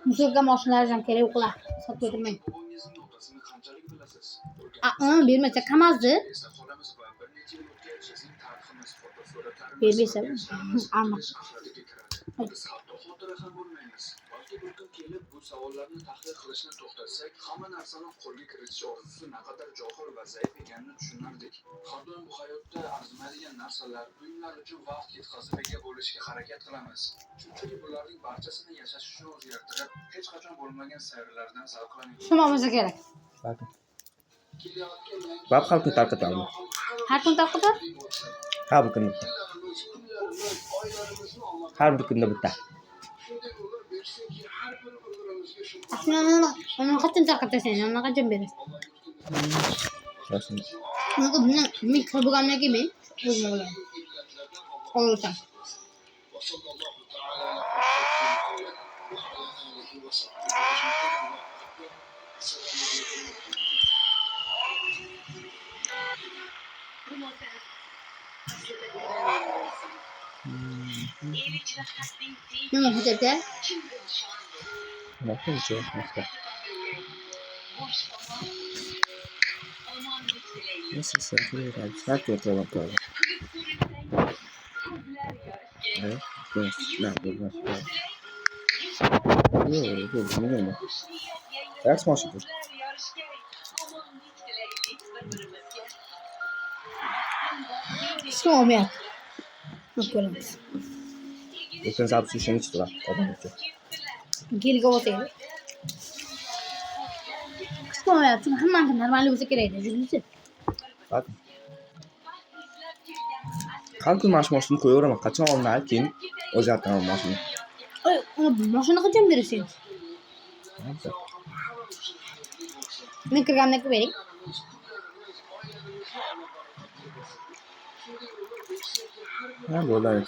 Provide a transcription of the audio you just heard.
Musulga mashinalardan kerak o'qlar. Sotib o'tirmang. Bermasa qamazdi. Bermasa ama. Balki bir kun kelib bu savollarni tahlil qilishni to'xtatsak, hamma narsani qo'lga kiritish orzusi naqadar johil va zaif ekanini tushunardik. Har doim bu hayotda arzimaydigan narsalar, buyumlar uchun vaqt yetkazib ega bo'lishga harakat qilamiz. Chunki bularning barchasini yashash uchun o'zgartirib, hech qachon bo'lmagan sayrlardan zavqlanamiz. Tushunmasa kerak. Bakın. Bab har kun tarqatalım. Har kun tarqatar? Har bir kun bitta. Har bir kunda bitta. Onu qachon tarqatasan? Onu qachon berasan? Şurasını. Buni mikro'bog'amga kelmang. O'zim olaman. Olasan. Nima hujjatda? Bakın bir şey yapmakta. Nasıl sakıyor abi? Sakıyor tamam tamam. Evet. Evet. Ne yapıyor? Yok. Ne? Ders mi açılır? So'mayapti. Ko'ramiz. O'tgan safar sushini ichdilar. Odam uchun. Geliga o'taylik. So'mayapti. Hammasi normal bo'lsa kerak edi. Juda. Bakın. Har kun mashmasini qo'yaveraman. Qachon olinadi keyin o'zgartiraman mashina. Mashina qachon berasan? Mikro'bog'amga bering. Ha, bo'ladi.